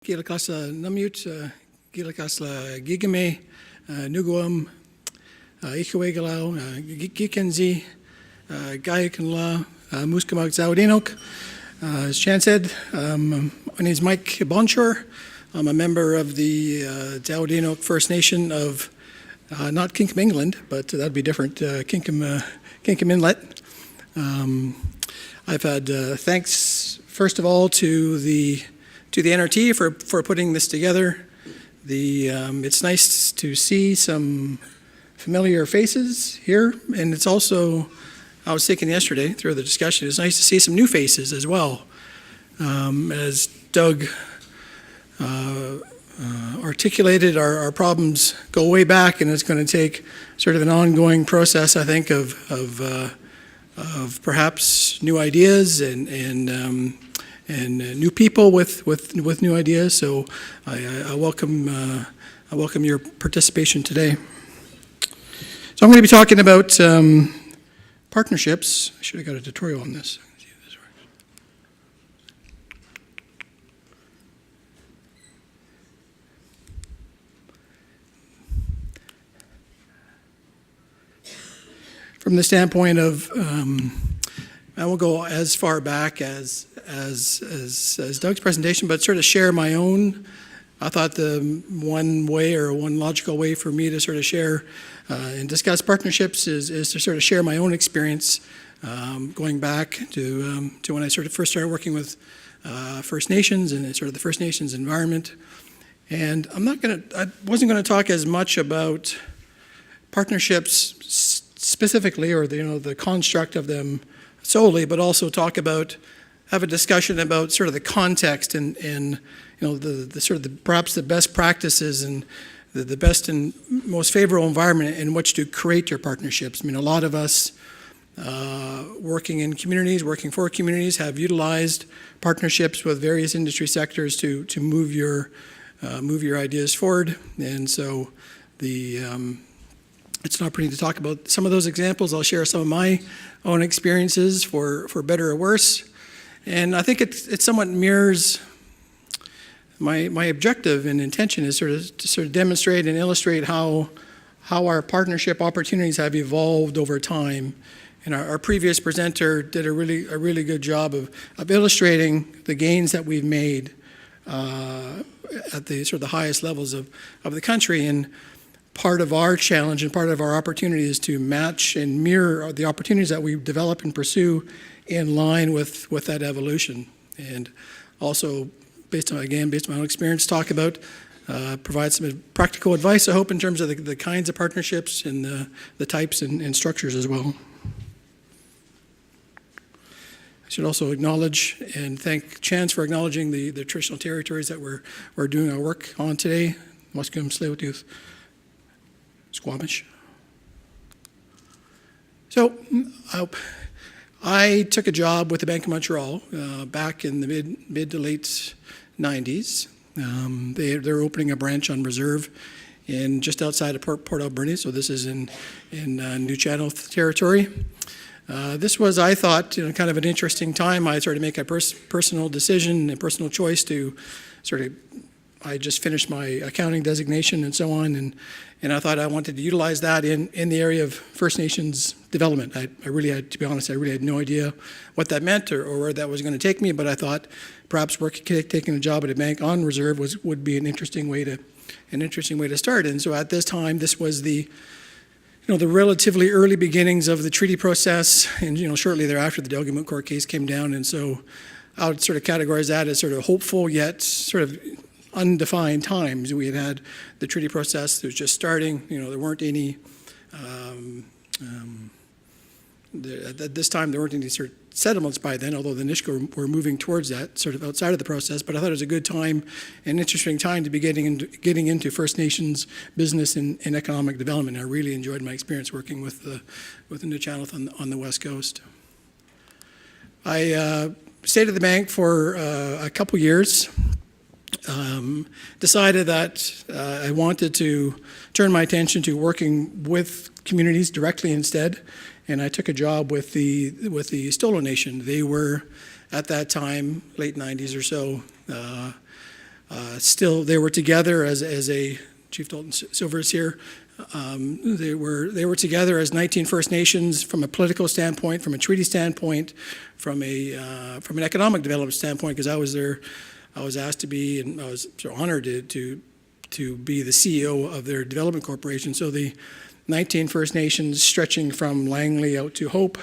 Gilakasla Namut, Gilakasla Gigame, Nuguam, Ichawagalau, Gikenzi, Gayakanla, Muskamag Zaudinok. As Chan said, my name is Mike Bonshor. I'm a member of the Zaudinok First Nation of not Kinkum, England, but that'd be different, Kinkum Inlet. I've had thanks, first of all, to the NRT for putting this together. It's nice to see some familiar faces here, and it's also, I was thinking yesterday through the discussion, it's nice to see some new faces as well. As Doug articulated, our problems go way back, and it's going to take sort of an ongoing process, I think, of perhaps new ideas and new people with new ideas. So I welcome your participation today. So I'm going to be talking about partnerships. I should have got a tutorial on this. See if this works. From the standpoint of, I won't go as far back as Doug's presentation, but sort of share my own. I thought the one way or one logical way for me to sort of share and discuss partnerships is to sort of share my own experience going back to when I sort of first started working with First Nations and sort of the First Nations environment. And I wasn't going to talk as much about partnerships specifically, or the construct of them solely, but also have a discussion about sort of the context and the sort of perhaps the best practices and the best and most favorable environment in which to create your partnerships. I mean, a lot of us working in communities, working for communities, have utilized partnerships with various industry sectors to move your ideas forward. And so it's an opportunity to talk about some of those examples. I'll share some of my own experiences for better or worse. And I think it somewhat mirrors my objective and intention is to sort of demonstrate and illustrate how our partnership opportunities have evolved over time. And our previous presenter did a really good job of illustrating the gains that we've made at the sort of the highest levels of the country. And part of our challenge and part of our opportunity is to match and mirror the opportunities that we develop and pursue in line with that evolution. And also, based on my own experience, talk about, provide some practical advice, I hope, in terms of the kinds of partnerships and the types and structures as well. I should also acknowledge and thank Chance for acknowledging the traditional territories that we're doing our work on today. Musqueam, Tsleil-Waututh, Squamish. So I took a job with the Bank of Montreal back in the mid to late 90s. They're opening a branch on Reserve just outside of Port Alberni, so this is in New Channel territory. This was, I thought, kind of an interesting time. I started to make a personal decision, a personal choice to I just finished my accounting designation and so on, and I thought I wanted to utilize that in the area of First Nations development. I really had, to be honest, I really had no idea what that meant or where that was going to take me, but I thought perhaps taking a job at a bank on Reserve would be an interesting way to start. And so at this time, this was the relatively early beginnings of the treaty process, and shortly thereafter the Delgamuukw court case came down, and so I would sort of categorize that as sort of hopeful yet sort of undefined times. We had the treaty process that was just starting. There weren't any, at this time there weren't any sort of settlements by then, although the Nisga'a were moving towards that, sort of outside of the process. But I thought it was a good time, an interesting time to be getting into First Nations business and economic development. I really enjoyed my experience working with the New Channel on the West Coast. I stayed at the bank for a couple years. Decided that I wanted to turn my attention to working with communities directly instead, and I took a job with the Stolo Nation. They were, at that time, late 90s or so, Still, they were together as a, Chief Dalton Silver is here. They were together as 19 First Nations from a political standpoint, from a treaty standpoint, from an economic development standpoint. Because I was there, I was asked to be, and I was so honored to be the CEO of their development corporation. So the 19 First Nations stretching from Langley out to Hope,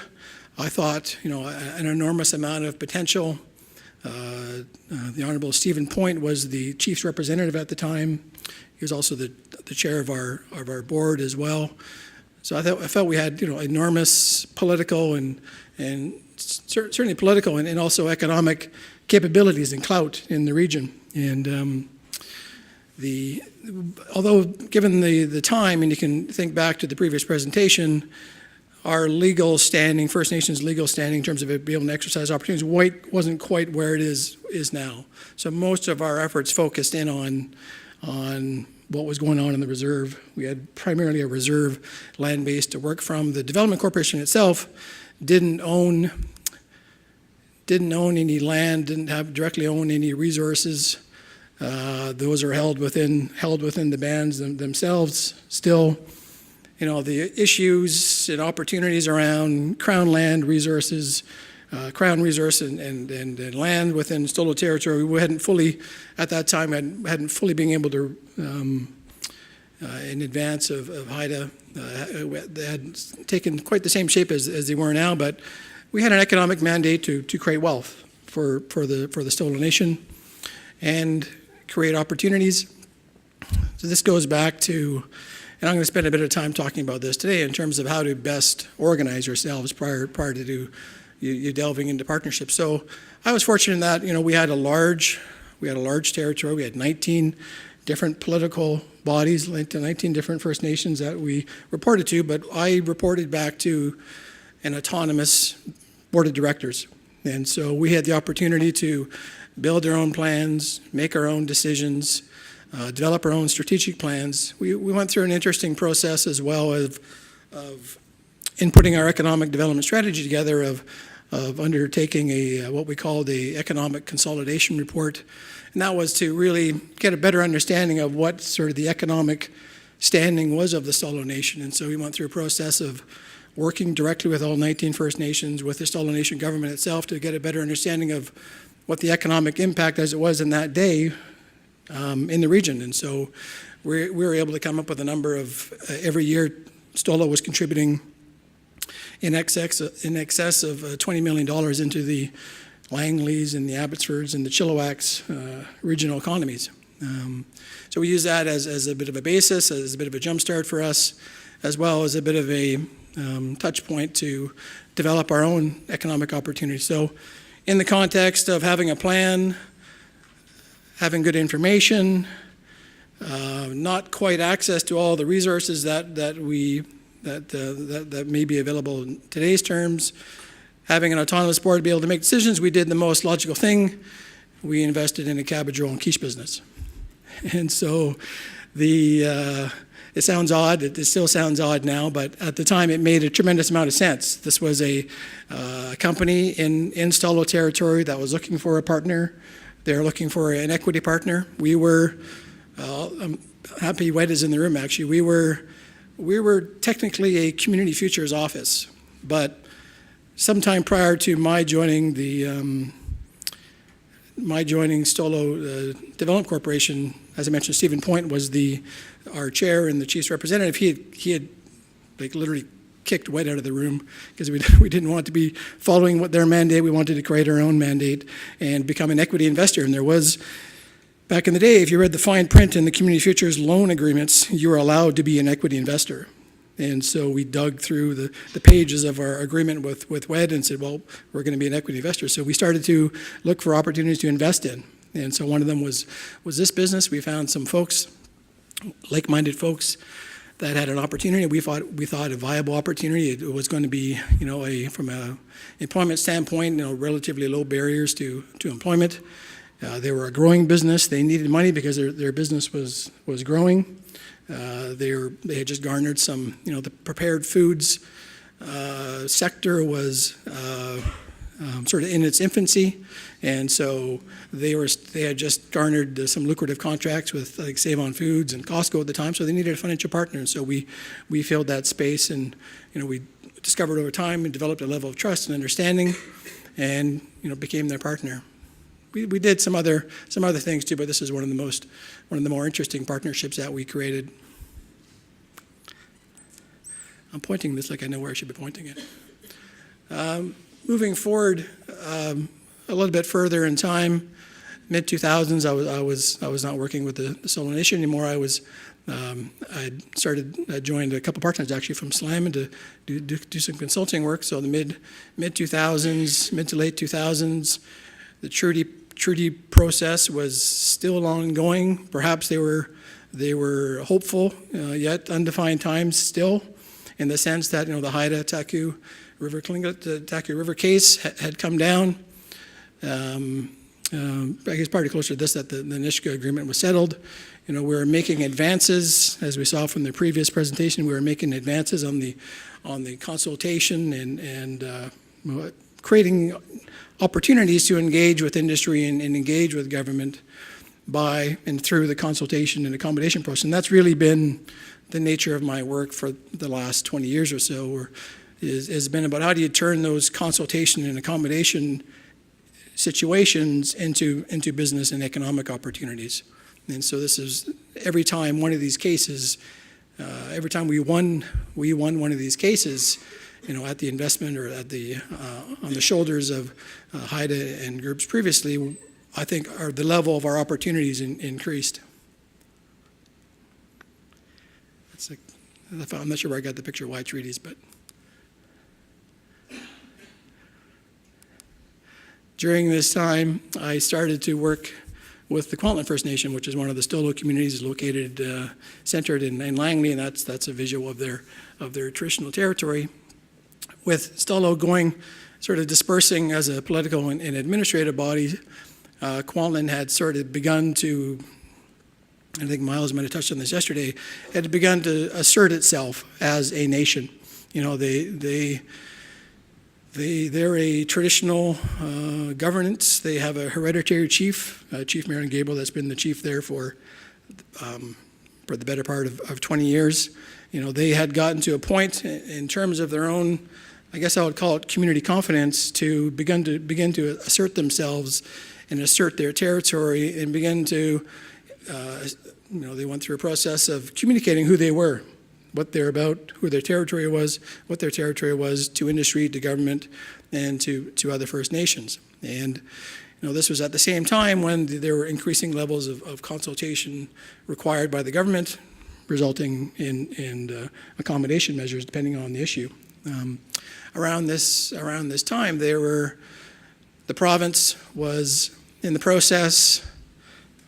I thought, an enormous amount of potential. The Honourable Stephen Point was the Chief's representative at the time. He was also the chair of our board as well. So I felt we had enormous political and certainly political and also economic capabilities and clout in the region. And although given the time, and you can think back to the previous presentation, our legal standing, First Nations legal standing in terms of it being able to exercise opportunities wasn't quite where it is now. So most of our efforts focused in on what was going on in the reserve. We had primarily a reserve land base to work from. The Development Corporation itself didn't own any land, didn't directly own any resources. Those are held within the bands themselves. Still, the issues and opportunities around Crown land resources, Crown resource and land within Stolo territory, we hadn't fully, at that time, hadn't fully been able to, in advance of HIDA, they had taken quite the same shape as they were now, but we had an economic mandate to create wealth for the Stolo Nation and create opportunities. So this goes back to, and I'm going to spend a bit of time talking about this today in terms of how to best organize yourselves prior to you delving into partnerships. So I was fortunate in that we had a large territory. We had 19 different political bodies, 19 different First Nations that we reported to, but I reported back to an autonomous board of directors. And so we had the opportunity to build our own plans, make our own decisions, develop our own strategic plans. We went through an interesting process as well of inputting our economic development strategy together, of undertaking what we called a economic consolidation report. And that was to really get a better understanding of what sort of the economic standing was of the Stolo Nation. And so we went through a process of working directly with all 19 First Nations, with the Stolo Nation government itself, to get a better understanding of what the economic impact as it was in that day in the region. And so we were able to come up with a number of, every year Stolo was contributing in excess of $20 million into the Langleys and the Abbotsfords and the Chilliwack's regional economies. So we use that as a bit of a basis, as a bit of a jumpstart for us, as well as a bit of a touch point to develop our own economic opportunities. So in the context of having a plan, having good information, not quite access to all the resources that may be available in today's terms, having an autonomous board to be able to make decisions, we did the most logical thing. We invested in a cabbage roll and quiche business. And so it sounds odd, it still sounds odd now, but at the time it made a tremendous amount of sense. This was a company in Stolo territory that was looking for a partner. They were looking for an equity partner. We were, I'm happy Wed is in the room actually, we were technically a community futures office, but sometime prior to my joining Stolo Development Corporation, as I mentioned, Stephen Point was our chair and the chief's representative. He had like literally kicked Wed out of the room because we didn't want to be following what their mandate. We wanted to create our own mandate and become an equity investor. And there was, back in the day, if you read the fine print in the community futures loan agreements, you were allowed to be an equity investor. And so we dug through the pages of our agreement with Wed and said, well, we're going to be an equity investor. So we started to look for opportunities to invest in. And so one of them was this business. We found some folks, like-minded folks, that had an opportunity. We thought a viable opportunity. It was going to be, from an employment standpoint, relatively low barriers to employment. They were a growing business. They needed money because their business was growing. They had just garnered some, the prepared foods sector was sort of in its infancy, and so they had just garnered some lucrative contracts with like Save-On Foods and Costco at the time, so they needed a financial partner, and so we filled that space, and we discovered over time and developed a level of trust and understanding, and became their partner. We did some other things too, but this is one of the more interesting partnerships that we created. I'm pointing this like I know where I should be pointing it. Moving forward a little bit further in time, mid 2000s, I was not working with the Solo Nation anymore. I joined a couple partners actually from SLAM to do some consulting work. So the mid 2000s, mid to late 2000s, the treaty process was still ongoing. Perhaps they were hopeful, yet undefined times still, in the sense that the Haida-Taku River case had come down. I guess probably closer to this, that the Nisga'a agreement was settled. We were making advances, as we saw from the previous presentation. We were making advances on the consultation and creating opportunities to engage with industry and engage with government by and through the consultation and accommodation process. And that's really been the nature of my work for the last 20 years or so, has been about how do you turn those consultation and accommodation situations into business and economic opportunities. And so this is every time one of these cases, every time we won one of these cases, at the investment or at the on the shoulders of Haida and groups previously, I think the level of our opportunities increased. I'm not sure where I got the picture of why treaties, but during this time, I started to work with the Kwantlen First Nation, which is one of the Stolo communities located, centered in Langley, and that's a visual of their traditional territory. With Stolo going, sort of dispersing as a political and administrative body, Kwantlen had sort of begun to, I think Miles might have touched on this yesterday, had begun to assert itself as a nation. They're a traditional governance. They have a hereditary chief, Chief Marion Gabriel, that's been the chief there for the better part of 20 years. They had gotten to a point in terms of their own, I guess I would call it community confidence, to begin to assert themselves and assert their territory and begin to, they went through a process of communicating who they were, what they're about, who their territory was, what their territory was to industry, to government, and to other First Nations. And this was at the same time when there were increasing levels of consultation required by the government, resulting in accommodation measures depending on the issue. Around this time, the province was in the process.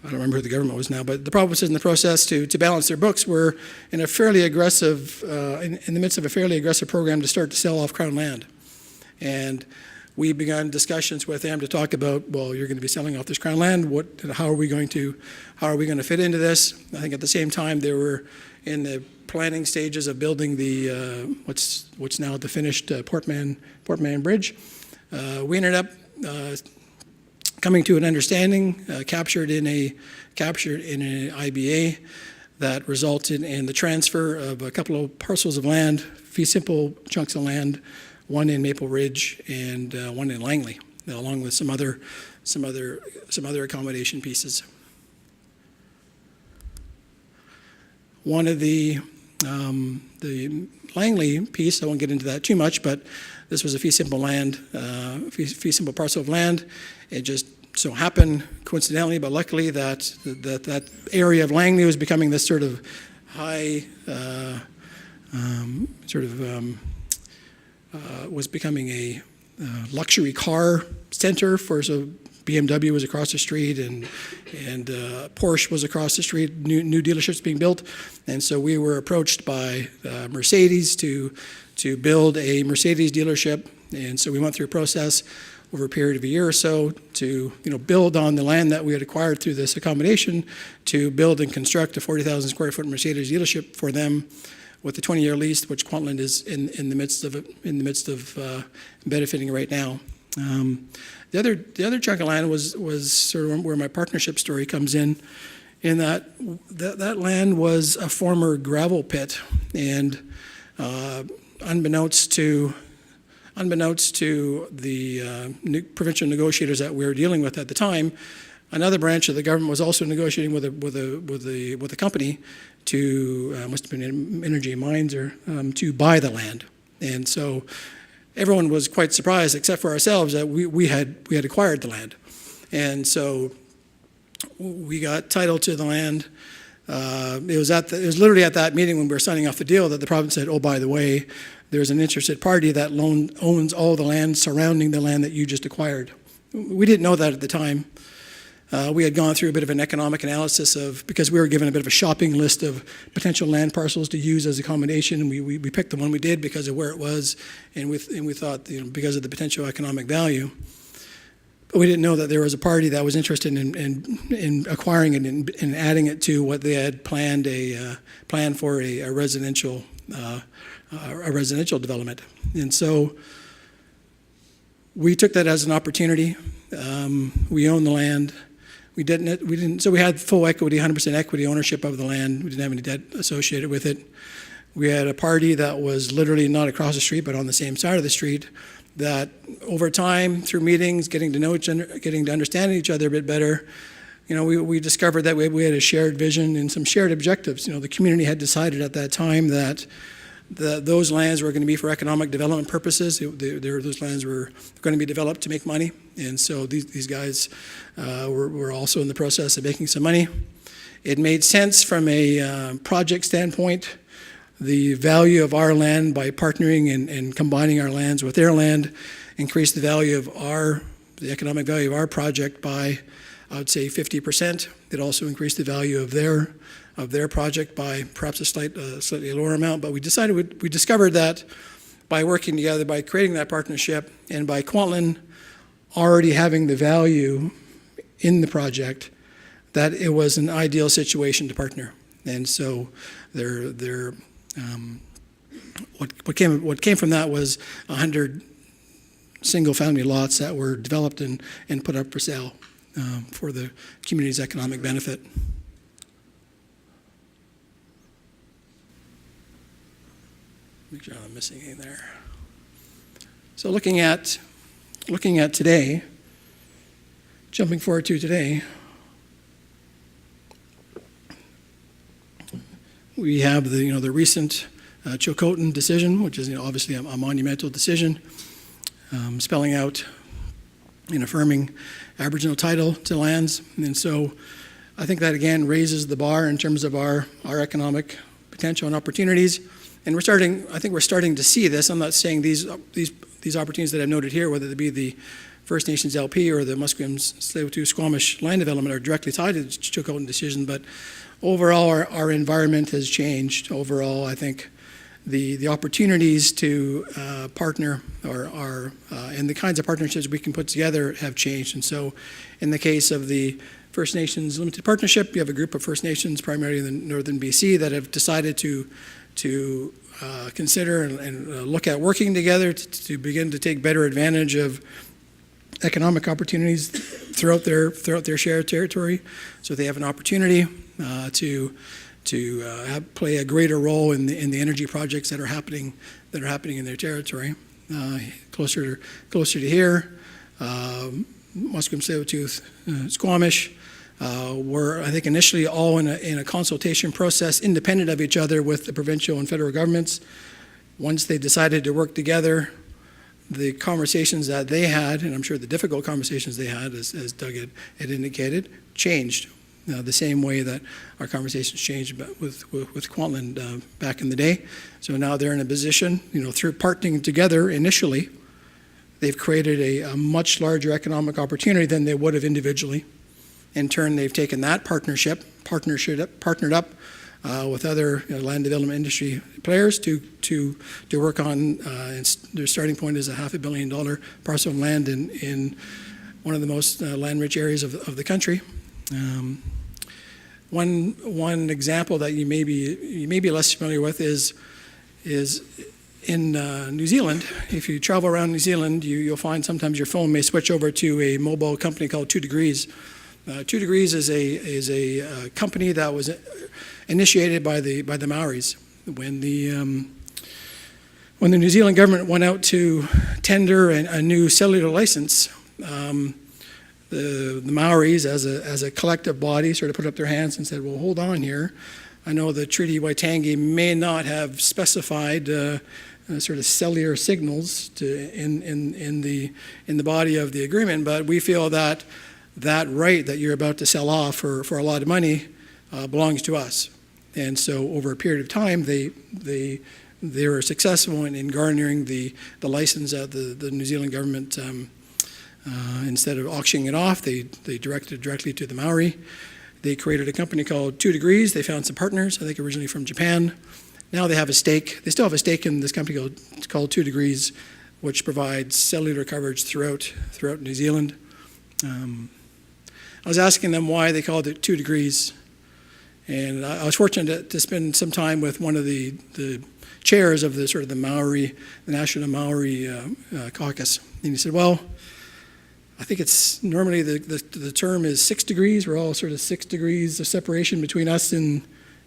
I don't remember who the government was now, but the province was in the process to balance their books. Were in a fairly aggressive, in the midst of a fairly aggressive program to start to sell off Crown land, and we began discussions with them to talk about, well, you're going to be selling off this Crown land. How are we going to fit into this? I think at the same time they were in the planning stages of building the what's now the finished Portman Bridge. We ended up coming to an understanding, captured in an IBA that resulted in the transfer of a couple of parcels of land, fee simple chunks of land, one in Maple Ridge and one in Langley, along with some other accommodation pieces. One of the Langley piece, I won't get into that too much, but this was a fee simple parcel of land. It just so happened, coincidentally, but luckily, that area of Langley was becoming this sort of high, was becoming a luxury car center for, so BMW was across the street and Porsche was across the street, new dealerships being built. And so we were approached by Mercedes to build a Mercedes dealership. And so we went through a process over a period of a year or so to build on the land that we had acquired through this accommodation to build and construct a 40,000 square foot Mercedes dealership for them with a 20-year lease, which Kwantlen is in the midst of benefiting right now. The other chunk of land was sort of where my partnership story comes in that that land was a former gravel pit, and unbeknownst to the provincial negotiators that we were dealing with at the time, another branch of the government was also negotiating with a company to must have been Energy Mines or to buy the land, and so everyone was quite surprised, except for ourselves, that we had acquired the land, and so we got title to the land. It was literally at that meeting when we were signing off the deal that the province said, "Oh, by the way, there's an interested party that owns all the land surrounding the land that you just acquired." We didn't know that at the time. We had gone through a bit of an economic analysis because we were given a bit of a shopping list of potential land parcels to use as accommodation, and we picked the one we did because of where it was, and we thought, because of the potential economic value. But we didn't know that there was a party that was interested in acquiring it and adding it to what they had planned for a residential development. And so we took that as an opportunity. We own the land. We didn't. So we had full equity, 100% equity ownership of the land. We didn't have any debt associated with it. We had a party that was literally not across the street, but on the same side of the street. That over time, through meetings, getting to understand each other a bit better, we discovered that we had a shared vision and some shared objectives. The community had decided at that time that those lands were going to be for economic development purposes. Those lands were going to be developed to make money, and so these guys were also in the process of making some money. It made sense from a project standpoint. The value of our land by partnering and combining our lands with their land increased the value of the economic value of our project by, I would say, 50%. It also increased the value of their project by perhaps a slightly lower amount. But we discovered that by working together, by creating that partnership, and by Kwantlen already having the value in the project, that it was an ideal situation to partner. And so what came from that was 100 single-family lots that were developed and put up for sale for the community's economic benefit. Make sure I'm not missing anything there. So looking at today, jumping forward to today, we have the recent Chilcotin decision, which is obviously a monumental decision, spelling out and affirming Aboriginal title to lands. And so I think that again raises the bar in terms of our economic potential and opportunities. And I think we're starting to see this. I'm not saying these opportunities that I've noted here, whether they be the First Nations LP or the Musqueam Tsleil-Waututh Squamish land development, are directly tied to the Chilcotin decision. But overall, our environment has changed. Overall, I think the opportunities to partner and the kinds of partnerships we can put together have changed. And so in the case of the First Nations Limited Partnership, you have a group of First Nations, primarily in northern BC, that have decided to consider and look at working together to begin to take better advantage of economic opportunities throughout their shared territory. So they have an opportunity to play a greater role in the energy projects that are happening in their territory. Closer to here, Musqueam Tsleil-Waututh Squamish were, I think, initially all in a consultation process independent of each other with the provincial and federal governments. Once they decided to work together, the conversations that they had, and I'm sure the difficult conversations they had, as Doug had indicated, changed the same way that our conversations changed with Kwantlen back in the day. So now they're in a position, through partnering together initially, they've created a much larger economic opportunity than they would have individually. In turn, they've taken that partnered up with other land development industry players to work on. Their starting point is a $500 million parcel of land in one of the most land-rich areas of the country. One example that you may be less familiar with is in New Zealand, if you travel around New Zealand, you'll find sometimes your phone may switch over to a mobile company called 2 Degrees. 2 Degrees is a company that was initiated by the Maoris. When the New Zealand government went out to tender a new cellular license, the Maoris, as a collective body, sort of put up their hands and said, "Well, hold on here. I know the Treaty Waitangi may not have specified sort of cellular signals in the body of the agreement, but we feel that right that you're about to sell off for a lot of money belongs to us." And so over a period of time, they were successful in garnering the license that the New Zealand government, instead of auctioning it off, they directed it directly to the Maori. They created a company called 2 Degrees. They found some partners, I think originally from Japan. Now they have a stake. They still have a stake in this company called 2 Degrees, which provides cellular coverage throughout New Zealand. I was asking them why they called it 2 Degrees. And I was fortunate to spend some time with one of the chairs of the Maori, the National Maori Caucus. And he said, "Well, I think it's normally the term is 6 degrees. We're all sort of 6 degrees of separation between us and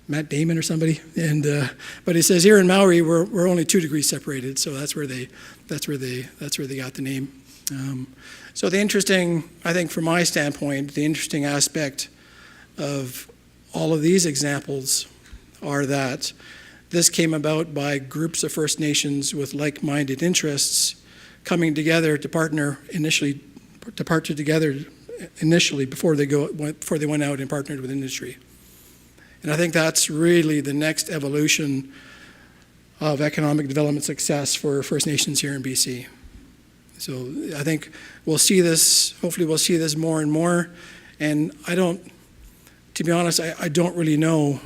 Matt Damon or somebody." And but he says here in Maori we're only 2 degrees separated. So that's where they got the name. So I think from my standpoint, the interesting aspect of all of these examples are that this came about by groups of First Nations with like-minded interests coming together to partner together initially before they went out and partnered with industry. And I think that's really the next evolution of economic development success for First Nations here in BC. So I think hopefully we'll see this more and more. And to be honest, I don't really know,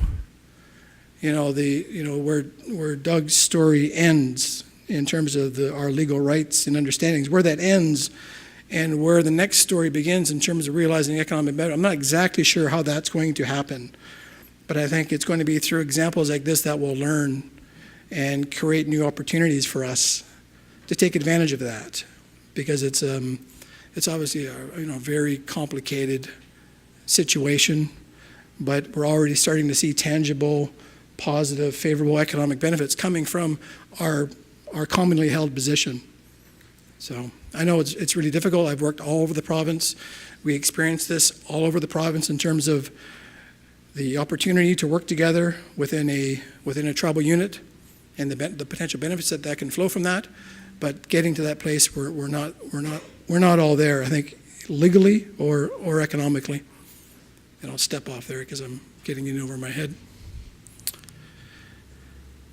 where Doug's story ends in terms of our legal rights and understandings, where that ends and where the next story begins in terms of realizing economic benefit. I'm not exactly sure how that's going to happen, but I think it's going to be through examples like this that we'll learn and create new opportunities for us to take advantage of that, because it's obviously a very complicated situation, but we're already starting to see tangible, positive, favorable economic benefits coming from our commonly held position. So I know it's really difficult. I've worked all over the province. We experience this all over the province in terms of the opportunity to work together within a tribal unit and the potential benefits that can flow from that. But getting to that place, we're not all there, I think, legally or economically. And I'll step off there because I'm getting in over my head.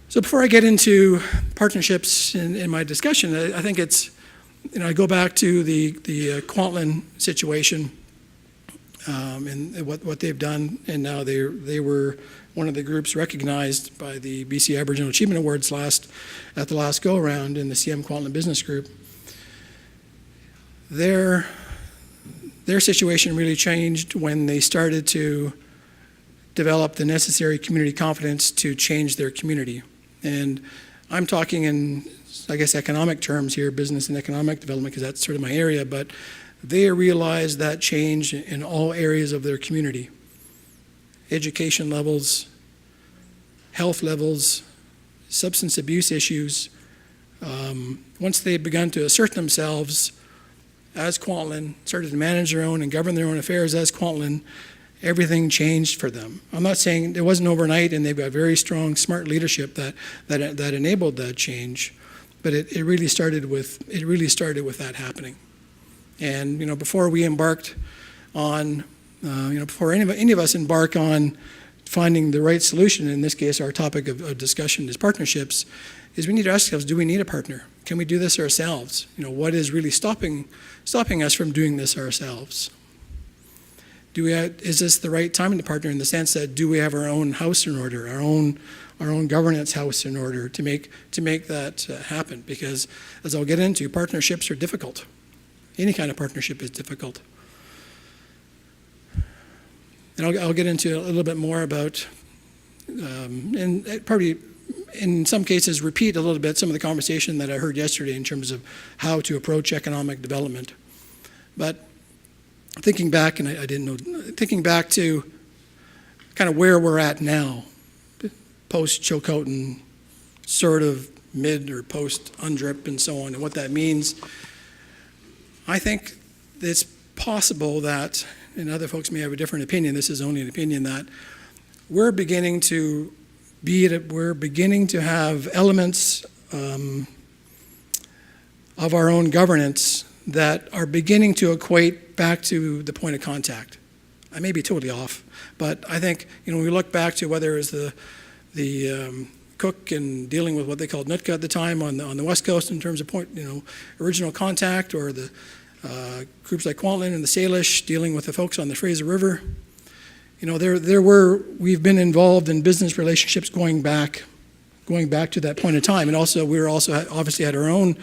So before I get into partnerships in my discussion, I think it's, I go back to the Kwantlen situation and what they've done, and now they were one of the groups recognized by the BC Aboriginal Achievement Awards at the last go-around in the CM Kwantlen Business Group. Their situation really changed when they started to develop the necessary community confidence to change their community. And I'm talking in, I guess, economic terms here, business and economic development, because that's sort of my area, but they realized that change in all areas of their community. Education levels, health levels, substance abuse issues. Once they begun to assert themselves as Kwantlen, started to manage their own and govern their own affairs as Kwantlen, everything changed for them. I'm not saying it wasn't overnight, and they've got very strong, smart leadership that enabled that change, but it really started with that happening. And before we embarked on, before any of us embark on finding the right solution, in this case our topic of discussion is partnerships, is we need to ask ourselves, do we need a partner? Can we do this ourselves? What is really stopping us from doing this ourselves? Is this the right time to partner, in the sense that do we have our own house in order, our own governance house in order to make that happen? Because as I'll get into, partnerships are difficult. Any kind of partnership is difficult. And I'll get into a little bit more about, and probably in some cases, repeat a little bit some of the conversation that I heard yesterday in terms of how to approach economic development. But thinking back, and I didn't know, thinking back to kind of where we're at now, post-Chilcotin, sort of mid or post-UNDRIP and so on, and what that means, I think it's possible that, and other folks may have a different opinion, this is only an opinion, that we're beginning to have elements of our own governance that are beginning to equate back to the point of contact. I may be totally off, but I think, when we look back to whether it was the Cook and dealing with what they called Nootka at the time on the West Coast in terms of original contact, or the groups like Kwantlen and the Salish dealing with the folks on the Fraser River. We've been involved in business relationships going back to that point in time, and also we obviously had our own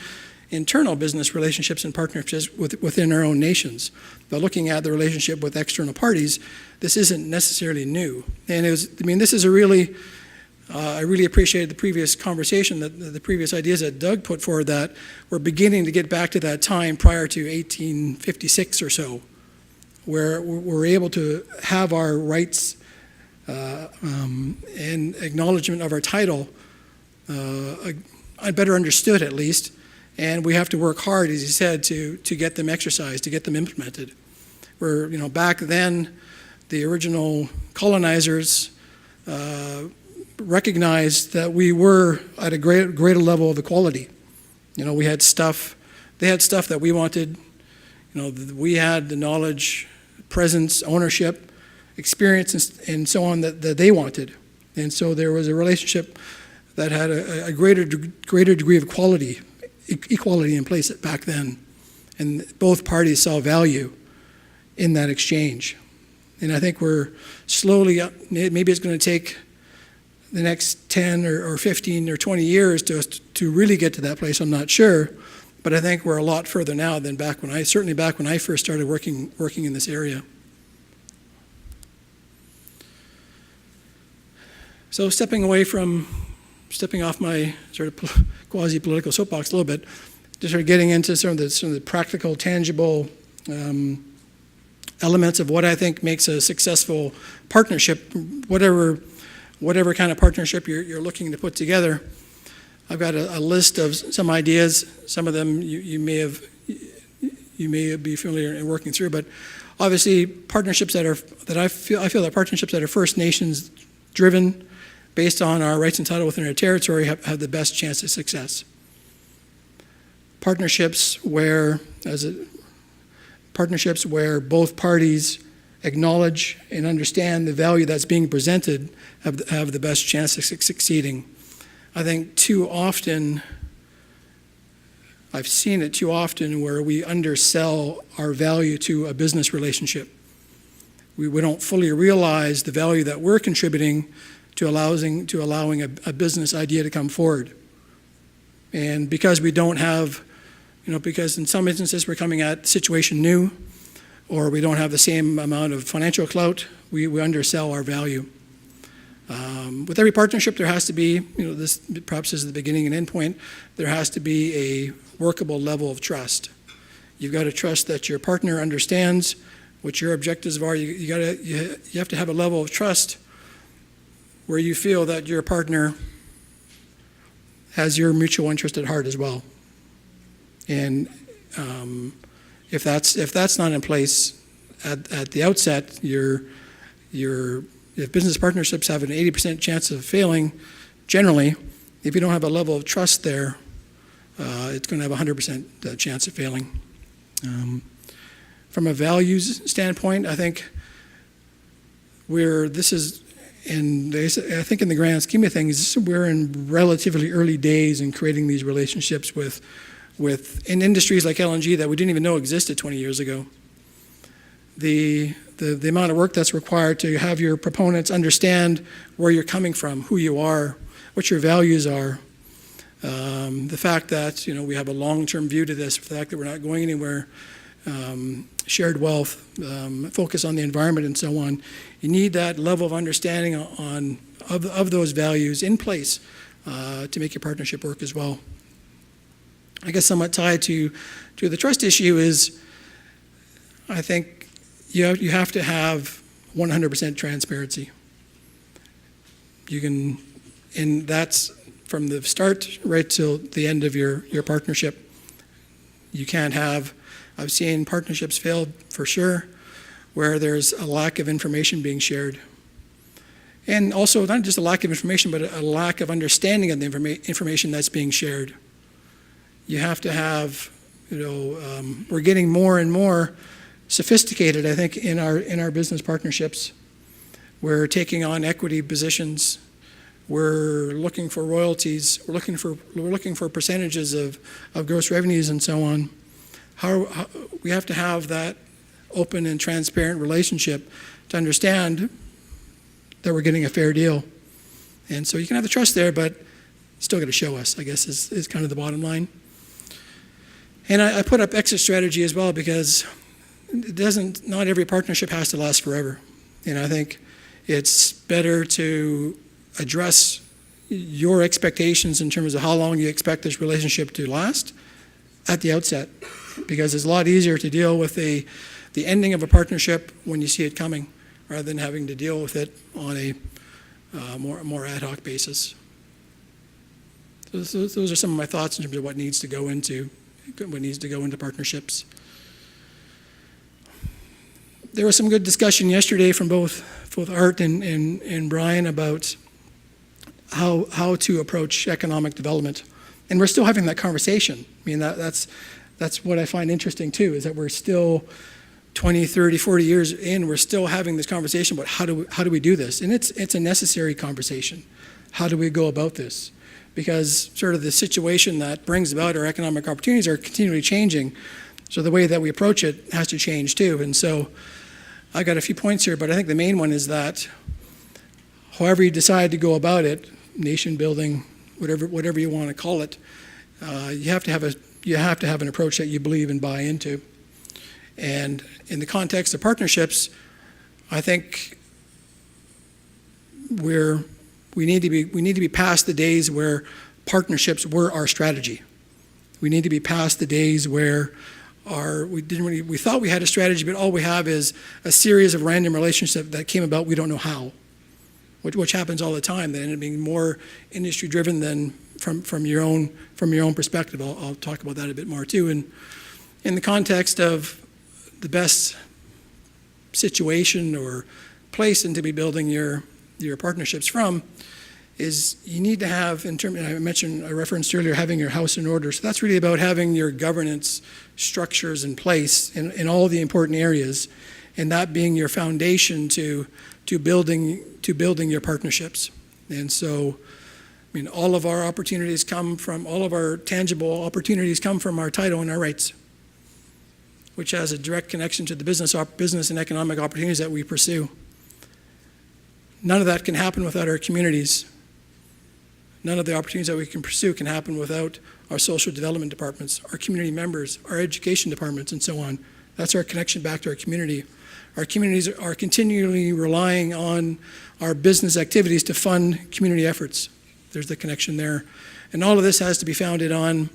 internal business relationships and partnerships within our own nations. But looking at the relationship with external parties, this isn't necessarily new. And this is I really appreciated the previous conversation, the previous ideas that Doug put forward, that we're beginning to get back to that time prior to 1856 or so, where we're able to have our rights and acknowledgement of our title better understood, at least. And we have to work hard, as he said, to get them exercised, to get them implemented. Where, back then, the original colonizers recognized that we were at a greater level of equality. We had stuff, they had stuff that we wanted. We had the knowledge, presence, ownership, experience, and so on that they wanted. And so there was a relationship that had a greater degree of equality in place back then. And both parties saw value in that exchange. And I think we're slowly, maybe it's going to take the next 10 or 15 or 20 years to really get to that place, I'm not sure. But I think we're a lot further now than back when I first started working in this area. So stepping off my sort of quasi-political soapbox a little bit, just sort of getting into some of the practical, tangible elements of what I think makes a successful partnership, whatever kind of partnership you're looking to put together. I've got a list of some ideas. Some of them you may be familiar in working through, but obviously partnerships I feel that partnerships that are First Nations driven, based on our rights and title within our territory, have the best chance of success. Partnerships where both parties acknowledge and understand the value that's being presented have the best chance of succeeding. I think I've seen it too often where we undersell our value to a business relationship. We don't fully realize the value that we're contributing to allowing a business idea to come forward. And because we don't have, because in some instances we're coming at the situation new, or we don't have the same amount of financial clout, we undersell our value. With every partnership, there has to be, this perhaps is the beginning and end point, there has to be a workable level of trust. You've got to trust that your partner understands what your objectives are. You have to have a level of trust where you feel that your partner has your mutual interest at heart as well. And if that's not in place at the outset, if business partnerships have an 80% chance of failing, generally, if you don't have a level of trust there, it's going to have a 100% chance of failing. From a values standpoint, I think I think in the grand scheme of things, we're in relatively early days in creating these relationships in industries like LNG that we didn't even know existed 20 years ago. The amount of work that's required to have your proponents understand where you're coming from, who you are, what your values are, the fact that we have a long-term view to this, the fact that we're not going anywhere, shared wealth, focus on the environment, and so on. You need that level of understanding of those values in place to make your partnership work as well. I guess somewhat tied to the trust issue is, I think you have to have 100% transparency. And that's from the start right till the end of your partnership. You can't have, I've seen partnerships fail for sure, where there's a lack of information being shared. And also not just a lack of information, but a lack of understanding of the information that's being shared. You have to have, we're getting more and more sophisticated, I think, in our business partnerships. We're taking on equity positions. We're looking for royalties. We're looking for percentages of gross revenues and so on. How we have to have that open and transparent relationship to understand that we're getting a fair deal. And so you can have the trust there, but still got to show us, I guess, is kind of the bottom line. And I put up exit strategy as well, because not every partnership has to last forever. And I think it's better to address your expectations in terms of how long you expect this relationship to last at the outset, because it's a lot easier to deal with the ending of a partnership when you see it coming, rather than having to deal with it on a more ad hoc basis. So those are some of my thoughts in terms of what needs to go into partnerships. There was some good discussion yesterday from both Art and Brian about how to approach economic development, and we're still having that conversation. I mean, that's what I find interesting too, is that we're still 20, 30, 40 years in, we're still having this conversation about how do we do this, and it's a necessary conversation. How do we go about this? Because sort of the situation that brings about our economic opportunities are continually changing, so the way that we approach it has to change too. And so I got a few points here, but I think the main one is that however you decide to go about it, nation building, whatever you want to call it, you have to have an approach that you believe and buy into. And in the context of partnerships, I think we need to be past the days where partnerships were our strategy. We need to be past the days where we thought we had a strategy, but all we have is a series of random relationships that came about we don't know how, which happens all the time. They end up being more industry driven than from your own perspective. I'll talk about that a bit more too. And in the context of the best situation or place and to be building your partnerships from is you need to have, I referenced earlier having your house in order. So that's really about having your governance structures in place in all the important areas, and that being your foundation to building your partnerships. And so, I mean, all of our tangible opportunities come from our title and our rights, which has a direct connection to the business and economic opportunities that we pursue. None of that can happen without our communities. None of the opportunities that we can pursue can happen without our social development departments, our community members, our education departments, and so on. That's our connection back to our community. Our communities are continually relying on our business activities to fund community efforts. There's the connection there. And all of this has to be founded on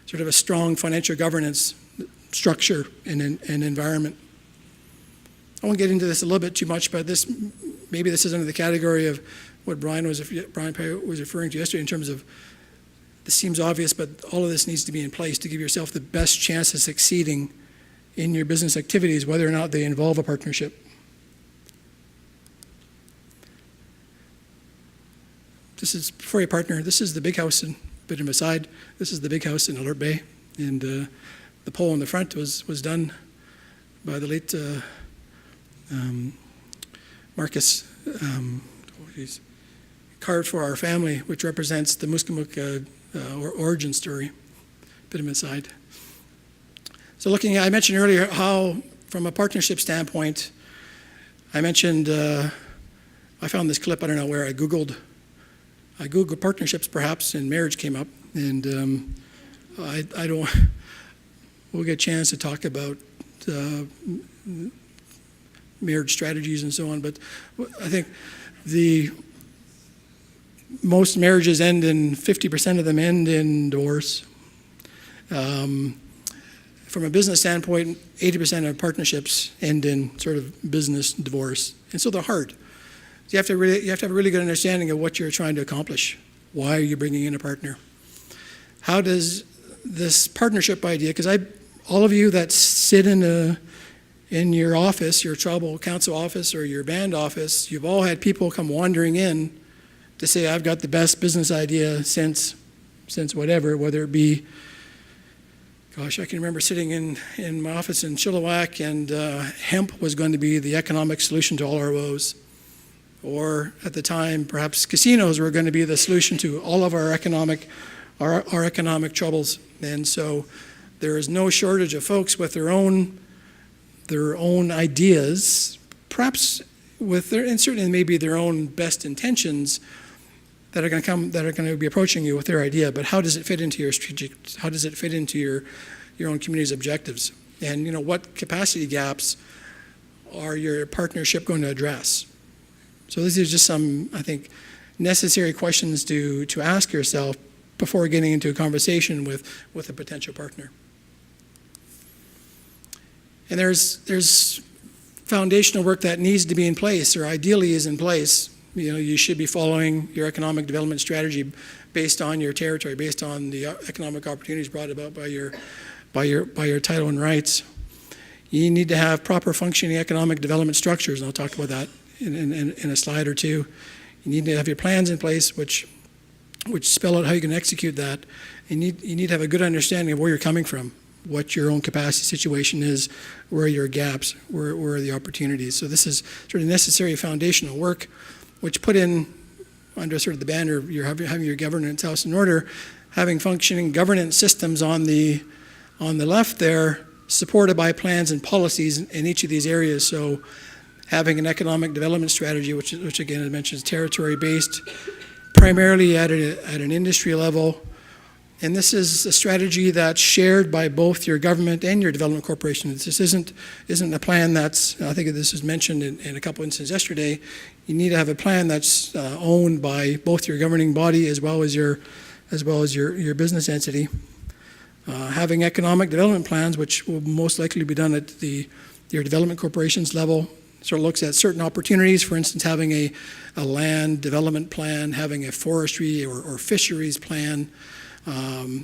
sort of a strong financial governance structure and environment. I won't get into this a little bit too much, but maybe this is under the category of what Brian Perry was referring to yesterday in terms of, this seems obvious, but all of this needs to be in place to give yourself the best chance of succeeding in your business activities, whether or not they involve a partnership. This is, before you partner, this is the big house, and a bit of an aside, this is the big house in Alert Bay, and the pole in the front was done by the late Marcus, carved for our family, which represents the Musqueam origin story. Bit of an aside. So I mentioned earlier how, from a partnership standpoint, I mentioned, I found this clip, I don't know where, I Googled partnerships perhaps, and marriage came up, and we'll get a chance to talk about marriage strategies and so on, but I think most marriages end in, 50% of them end in divorce. From a business standpoint, 80% of partnerships end in sort of business divorce. And so they're hard. You have to have a really good understanding of what you're trying to accomplish. Why are you bringing in a partner? How does this partnership idea, because all of you that sit in your office, your tribal council office or your band office, you've all had people come wandering in to say, I've got the best business idea since whatever, whether it be, gosh, I can remember sitting in my office in Chilliwack and hemp was going to be the economic solution to all our woes. Or at the time, perhaps casinos were going to be the solution to all of our economic troubles. And so there is no shortage of folks with their own ideas, perhaps with and certainly maybe their own best intentions that are going to be approaching you with their idea. But how does it fit into your strategic? How does it fit into your own community's objectives? And what capacity gaps are your partnership going to address? So these are just some, I think, necessary questions to ask yourself before getting into a conversation with a potential partner. And there's foundational work that needs to be in place, or ideally is in place. You should be following your economic development strategy based on your territory, based on the economic opportunities brought about by your title and rights. You need to have proper functioning economic development structures, and I'll talk about that in a slide or two. You need to have your plans in place, which spell out how you can execute that. You need to have a good understanding of where you're coming from, what your own capacity situation is, where are your gaps, where are the opportunities. So this is sort of necessary foundational work, which put in under sort of the banner of having your governance house in order, having functioning governance systems on the left there, supported by plans and policies in each of these areas. So having an economic development strategy, which again I mentioned is territory-based, primarily at an industry level. And this is a strategy that's shared by both your government and your development corporation. This isn't a plan that's, I think this was mentioned in a couple instances yesterday, you need to have a plan that's owned by both your governing body as well as your business entity. Having economic development plans, which will most likely be done at your development corporation's level, sort of looks at certain opportunities, for instance, having a land development plan, having a forestry or fisheries plan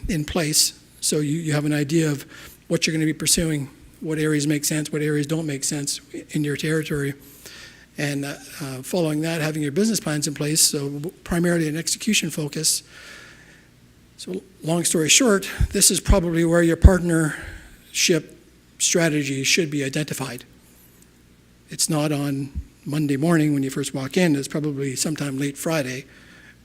in place, so you have an idea of what you're going to be pursuing, what areas make sense, what areas don't make sense in your territory. And following that, having your business plans in place, so primarily an execution focus. So long story short, this is probably where your partnership strategy should be identified. It's not on Monday morning when you first walk in. It's probably sometime late Friday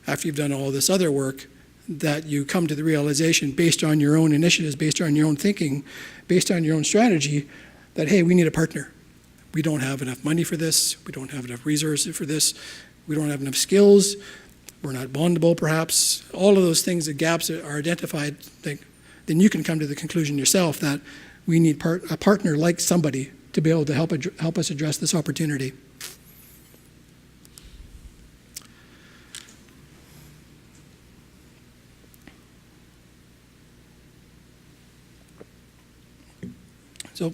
after you've done all this other work that you come to the realization, based on your own initiatives, based on your own thinking, based on your own strategy, that, hey, we need a partner. We don't have enough money for this. We don't have enough resources for this. We don't have enough skills. We're not bondable, perhaps. All of those things, the gaps are identified. Then you can come to the conclusion yourself that we need a partner like somebody to be able to help us address this opportunity. So,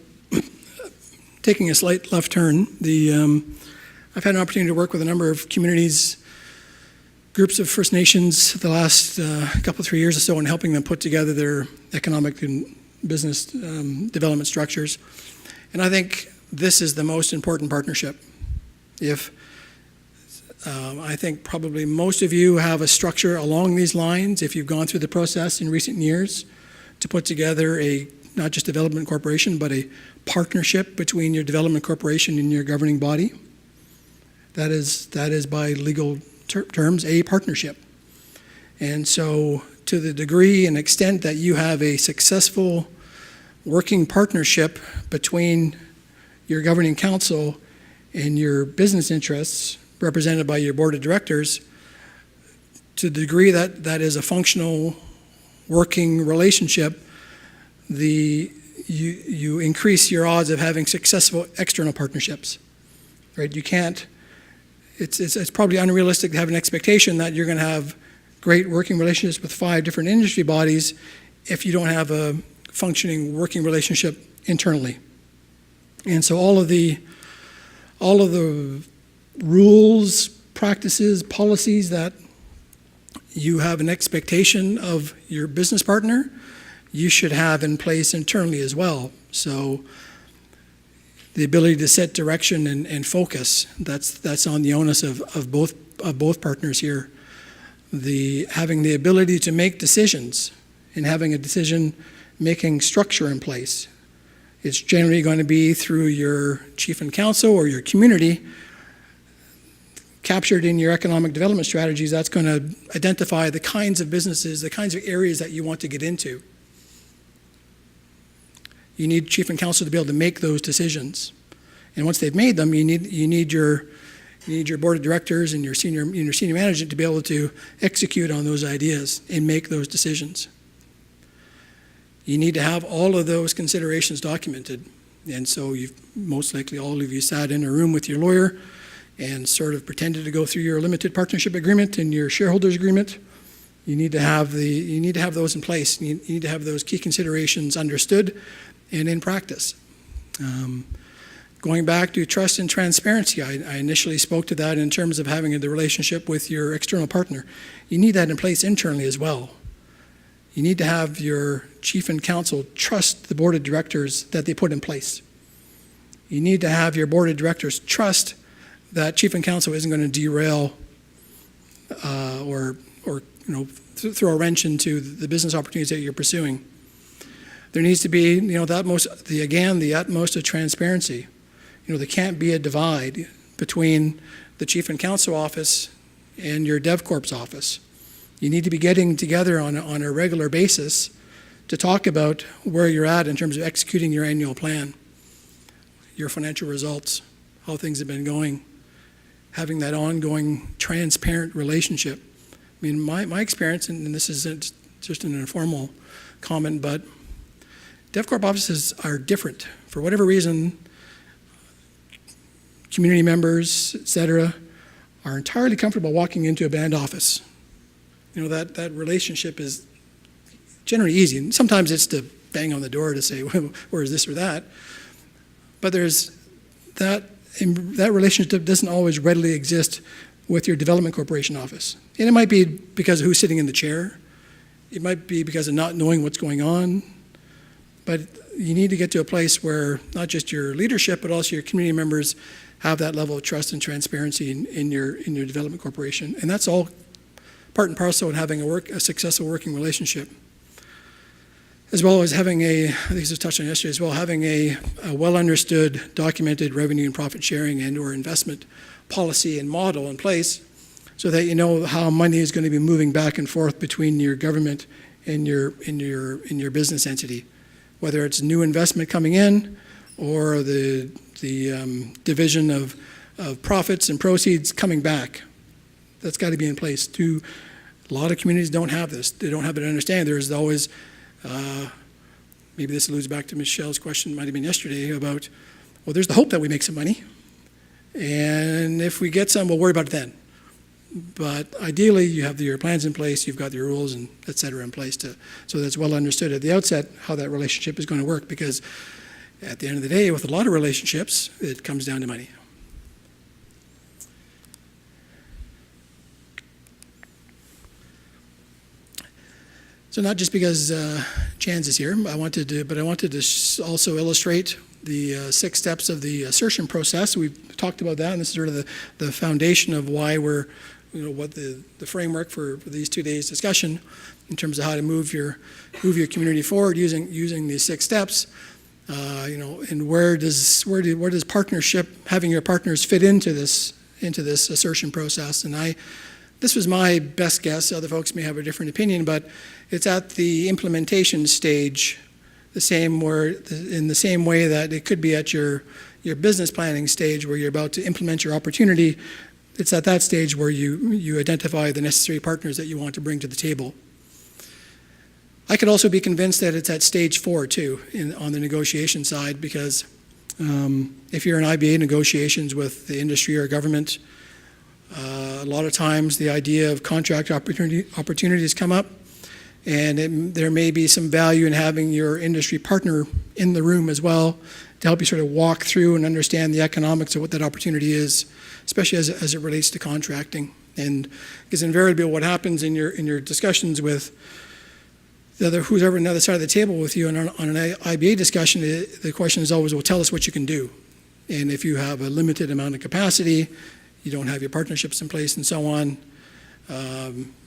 taking a slight left turn, I've had an opportunity to work with a number of communities, groups of First Nations the last couple, 3 years or so in helping them put together their economic and business development structures. And I think this is the most important partnership. I think probably most of you have a structure along these lines, if you've gone through the process in recent years to put together not just development corporation, but a partnership between your development corporation and your governing body. That is by legal terms a partnership. And so to the degree and extent that you have a successful working partnership between your governing council and your business interests represented by your board of directors, to the degree that that is a functional working relationship, you increase your odds of having successful external partnerships, right? You can't it's probably unrealistic to have an expectation that you're going to have great working relationships with 5 different industry bodies if you don't have a functioning working relationship internally. And so all of the rules, practices, policies that you have an expectation of your business partner, you should have in place internally as well. So the ability to set direction and focus, that's on the onus of both partners here. Having the ability to make decisions and having a decision-making structure in place. It's generally going to be through your chief and council or your community, captured in your economic development strategies. That's going to identify the kinds of businesses, the kinds of areas that you want to get into. You need chief and council to be able to make those decisions. And once they've made them, you need your board of directors and your senior management to be able to execute on those ideas and make those decisions. You need to have all of those considerations documented. And so most likely all of you sat in a room with your lawyer and sort of pretended to go through your limited partnership agreement and your shareholders agreement. You need to have those in place. You need to have those key considerations understood and in practice. Going back to trust and transparency, I initially spoke to that in terms of having the relationship with your external partner. You need that in place internally as well. You need to have your chief and council trust the board of directors that they put in place. You need to have your board of directors trust that chief and council isn't going to derail or throw a wrench into the business opportunities that you're pursuing. There needs to be the utmost of transparency. There can't be a divide between the chief and council office and your DevCorp's office. You need to be getting together on a regular basis to talk about where you're at in terms of executing your annual plan, your financial results, how things have been going, having that ongoing transparent relationship. I mean, my experience, and this isn't just an informal comment, but DevCorp offices are different. For whatever reason, community members, et cetera, are entirely comfortable walking into a band office. That relationship is generally easy. And sometimes it's to bang on the door to say, where is this or that? But there's that relationship doesn't always readily exist with your development corporation office. And it might be because of who's sitting in the chair. It might be because of not knowing what's going on. But you need to get to a place where not just your leadership, but also your community members have that level of trust and transparency in your development corporation. And that's all part and parcel in having a successful working relationship. As well as having I think this was touched on yesterday as well, having a well-understood, documented revenue and profit sharing and or investment policy and model in place so that you know how money is going to be moving back and forth between your government and your business entity, whether it's new investment coming in or the division of profits and proceeds coming back. That's got to be in place. A lot of communities don't have this. They don't have an understanding. There's always, maybe this alludes back to Michelle's question, might have been yesterday, about, well, there's the hope that we make some money. And if we get some, we'll worry about it then. But ideally, you have your plans in place, you've got your rules and et cetera in place so that's well understood at the outset how that relationship is going to work, because at the end of the day, with a lot of relationships, it comes down to money. So not just because Chans is here, I wanted to also illustrate the 6 steps of the assertion process. We've talked about that, and this is sort of the foundation of why we're, what the framework for these 2 days discussion in terms of how to move your community forward using these 6 steps. And where does partnership, having your partners fit into this assertion process? And this was my best guess. Other folks may have a different opinion, but it's at the implementation stage, in the same way that it could be at your business planning stage where you're about to implement your opportunity. It's at that stage where you identify the necessary partners that you want to bring to the table. I could also be convinced that it's at stage 4 too, on the negotiation side, because if you're in IBA negotiations with the industry or government, A lot of times the idea of contract opportunities come up, and there may be some value in having your industry partner in the room as well to help you sort of walk through and understand the economics of what that opportunity is, especially as it relates to contracting. And because invariably what happens in your discussions with who's ever on the other side of the table with you on an IBA discussion, the question is always, well, tell us what you can do. And if you have a limited amount of capacity, you don't have your partnerships in place and so on,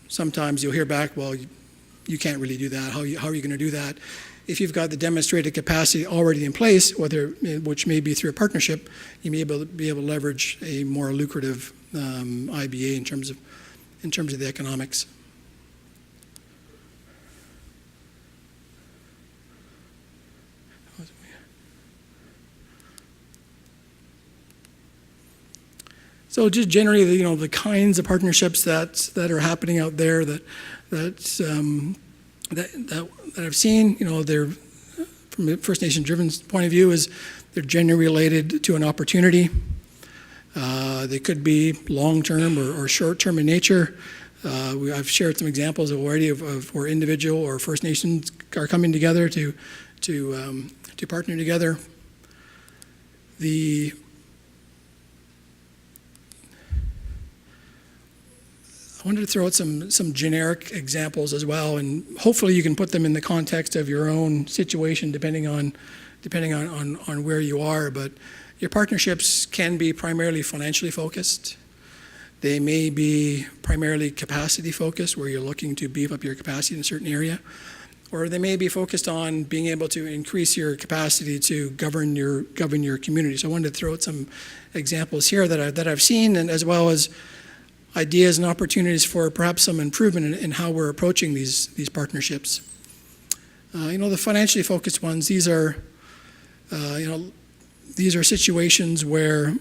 sometimes you'll hear back, well, you can't really do that. How are you going to do that? If you've got the demonstrated capacity already in place, which may be through a partnership, you may be able to leverage a more lucrative IBA in terms of the economics. So just generally, the kinds of partnerships that are happening out there that I've seen, they're from a First Nation driven point of view, is they're generally related to an opportunity. They could be long-term or short-term in nature. I've shared some examples already of where individual or First Nations are coming together to partner together. I wanted to throw out some generic examples as well, and hopefully you can put them in the context of your own situation, depending on where you are. But your partnerships can be primarily financially focused. They may be primarily capacity focused, where you're looking to beef up your capacity in a certain area, or they may be focused on being able to increase your capacity to govern your community. So I wanted to throw out some examples here that I've seen, and as well as ideas and opportunities for perhaps some improvement in how we're approaching these partnerships. The financially focused ones, these are situations where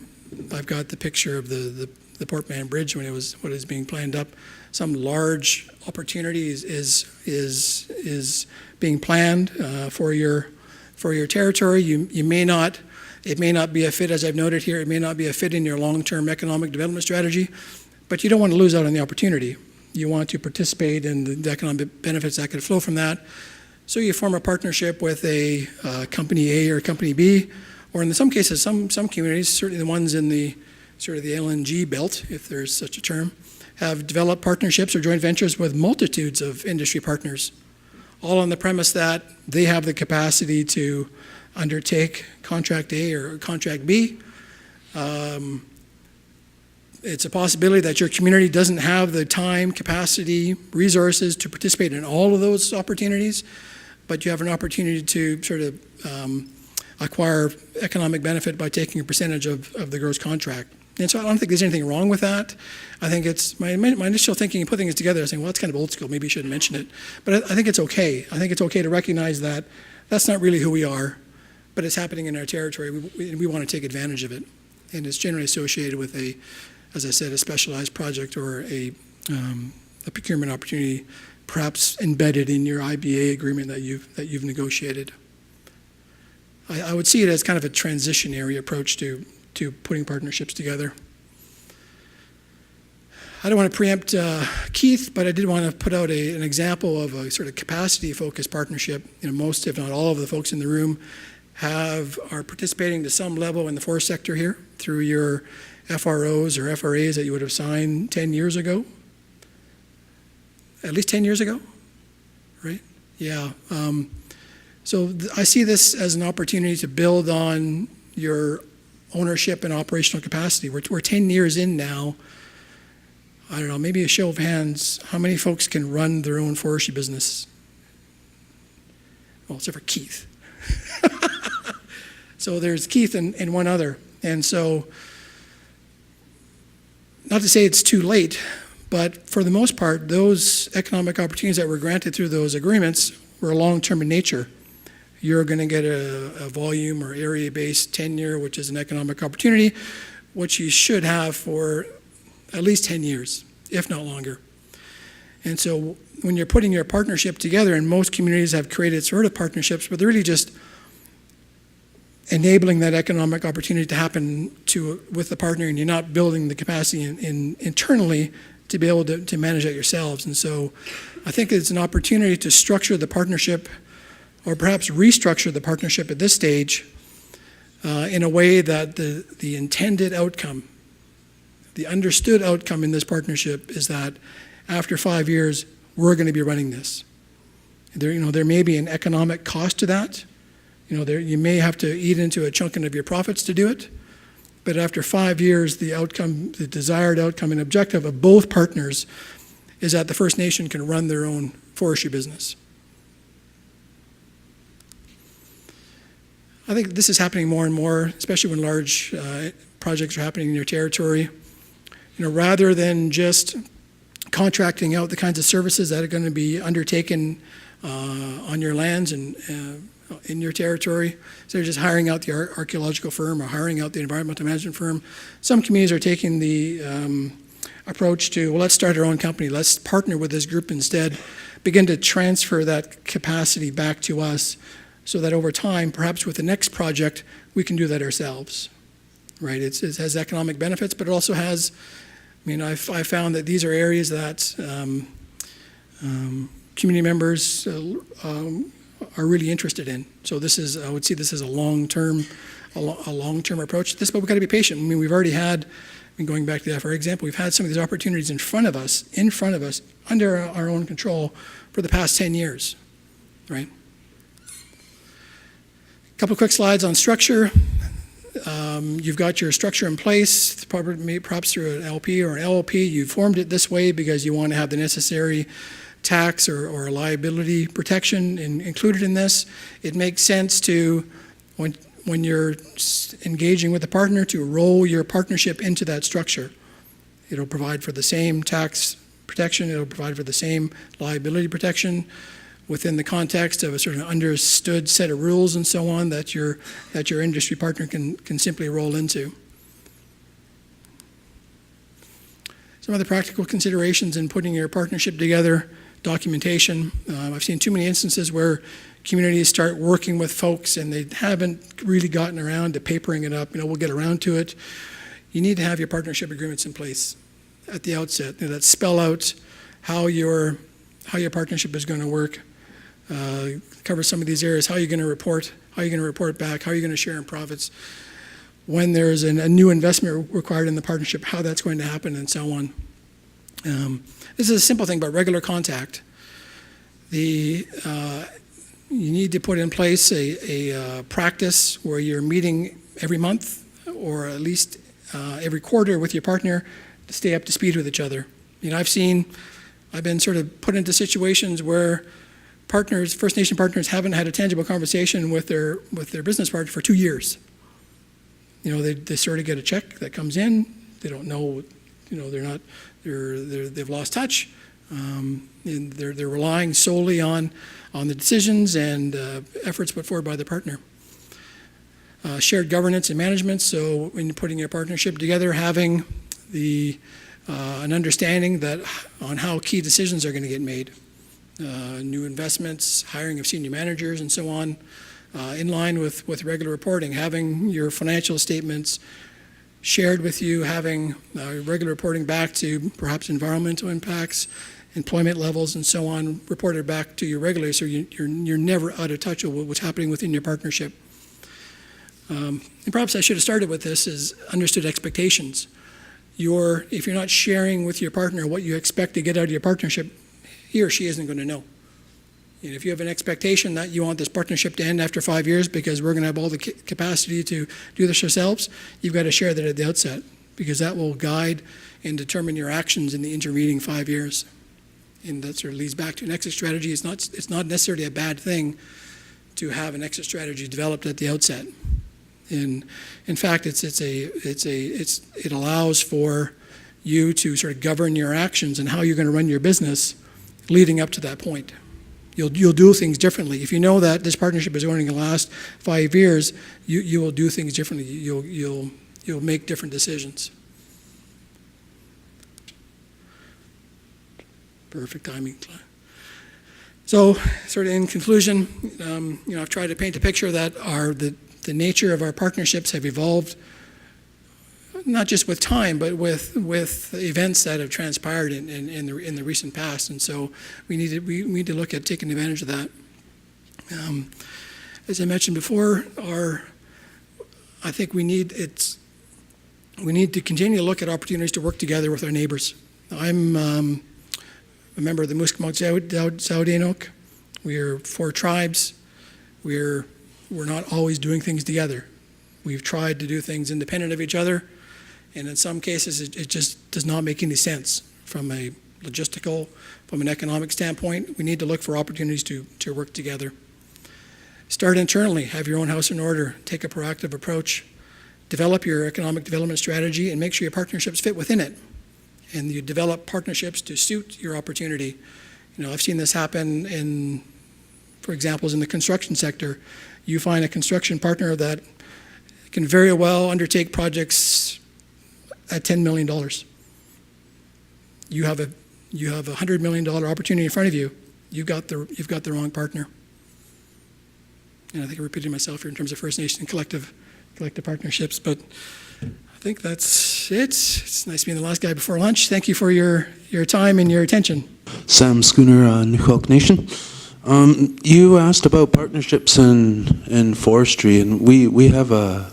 I've got the picture of the Port Mann Bridge when it was being planned up. Some large opportunity is being planned for your territory. It may not be a fit, as I've noted here. It may not be a fit in your long-term economic development strategy. But you don't want to lose out on the opportunity. You want to participate in the economic benefits that could flow from that. So you form a partnership with a company A or company B, or in some cases, some communities, certainly the ones in the sort of the LNG belt, if there's such a term, have developed partnerships or joint ventures with multitudes of industry partners, all on the premise that they have the capacity to undertake contract A or contract B. It's a possibility that your community doesn't have the time, capacity, resources to participate in all of those opportunities, but you have an opportunity to sort of acquire economic benefit by taking a percentage of the gross contract. And so I don't think there's anything wrong with that. I think it's my initial thinking and putting this together, I was saying, well, it's kind of old school, maybe you shouldn't mention it. But I think it's okay. I think it's okay to recognize that that's not really who we are, but it's happening in our territory. We want to take advantage of it. And it's generally associated with as I said, a specialized project or a procurement opportunity, perhaps embedded in your IBA agreement that you've negotiated. I would see it as kind of a transitionary approach to putting partnerships together. I don't want to preempt Keith, but I did want to put out an example of a sort of capacity-focused partnership. Most, if not all, of the folks in the room are participating to some level in the forest sector here through your FROs or FRAs that you would have signed 10 years ago. At least 10 years ago, right? Yeah. So I see this as an opportunity to build on your ownership and operational capacity. We're 10 years in now. I don't know, maybe a show of hands, how many folks can run their own forestry business? Well, except for Keith. So there's Keith and one other. And so, not to say it's too late, but for the most part, those economic opportunities that were granted through those agreements were long-term in nature. You're going to get a volume or area-based tenure, which is an economic opportunity, which you should have for at least 10 years, if not longer. And so when you're putting your partnership together, and most communities have created sort of partnerships, but they're really just enabling that economic opportunity to happen with the partner, and you're not building the capacity internally to be able to manage that yourselves. And so I think it's an opportunity to structure the partnership, or perhaps restructure the partnership at this stage in a way that the intended outcome, the understood outcome in this partnership is that after 5 years, we're going to be running this. There may be an economic cost to that. You may have to eat into a chunk of your profits to do it. But after 5 years, the outcome, the desired outcome and objective of both partners is that the First Nation can run their own forestry business. I think this is happening more and more, especially when large projects are happening in your territory. Rather than just contracting out the kinds of services that are going to be undertaken on your lands and in your territory, so they're just hiring out the archaeological firm or hiring out the environmental management firm. Some communities are taking the approach to, well, let's start our own company. Let's partner with this group instead, begin to transfer that capacity back to us so that over time, perhaps with the next project, we can do that ourselves, right? It has economic benefits, but it also has, I found that these are areas that community members are really interested in. So I would see this as a long-term approach to this, but we've got to be patient. We've already had, going back to the FR example, we've had some of these opportunities in front of us, under our own control for the past 10 years, right? A couple of quick slides on structure. You've got your structure in place, perhaps through an LP or an LLP. You formed it this way because you want to have the necessary tax or liability protection included in this. It makes sense to, when you're engaging with a partner, to roll your partnership into that structure. It'll provide for the same tax protection. It'll provide for the same liability protection within the context of a sort of understood set of rules and so on that your industry partner can simply roll into. Some other practical considerations in putting your partnership together: documentation. I've seen too many instances where communities start working with folks and they haven't really gotten around to papering it up. We'll get around to it. You need to have your partnership agreements in place at the outset that spell out how your partnership is going to work. Cover some of these areas: how you're going to report, how you're going to report back, how you're going to share in profits, when there's a new investment required in the partnership, how that's going to happen, and so on. This is a simple thing, but regular contact. You need to put in place a practice where you're meeting every month or at least every quarter with your partner to stay up to speed with each other. I've been sort of put into situations where First Nation partners haven't had a tangible conversation with their business partner for 2 years. They sort of get a check that comes in. They don't know, they've lost touch. And they're relying solely on the decisions and efforts put forward by the partner. Shared governance and management. So when you're putting your partnership together, having an understanding on how key decisions are going to get made. New investments, hiring of senior managers, and so on, in line with regular reporting, having your financial statements shared with you, having regular reporting back to perhaps environmental impacts, employment levels, and so on, reported back to you regularly, so you're never out of touch with what's happening within your partnership. And perhaps I should have started with this: is understood expectations. If you're not sharing with your partner what you expect to get out of your partnership, he or she isn't going to know. And if you have an expectation that you want this partnership to end after 5 years because we're going to have all the capacity to do this ourselves, you've got to share that at the outset, because that will guide and determine your actions in the intervening 5 years. And that sort of leads back to an exit strategy. It's not necessarily a bad thing to have an exit strategy developed at the outset. And in fact, it allows for you to sort of govern your actions and how you're going to run your business leading up to that point. You'll do things differently. If you know that this partnership is going to last 5 years, you will do things differently. You'll make different decisions. Perfect timing. So, sort of in conclusion, I've tried to paint a picture that the nature of our partnerships have evolved, not just with time, but with events that have transpired in the recent past. And so we need to look at taking advantage of that. As I mentioned before, I think we need to continue to look at opportunities to work together with our neighbors. I'm a member of the Muskmount-Zaudinok. We're 4 tribes. We're not always doing things together. We've tried to do things independent of each other, and in some cases it just does not make any sense from a logistical, from an economic standpoint. We need to look for opportunities to work together. Start internally, have your own house in order, take a proactive approach, develop your economic development strategy, and make sure your partnerships fit within it. And you develop partnerships to suit your opportunity. I've seen this happen for examples, in the construction sector. You find a construction partner that can very well undertake projects at $10 million. You have a $100 million opportunity in front of you. You've got the wrong partner. And I think I repeated myself here in terms of First Nation and collective partnerships, but I think that's it. It's nice being the last guy before lunch. Thank you for your time and your attention. Sam Schooner, Nukok Nation. You asked about partnerships in forestry, and we have a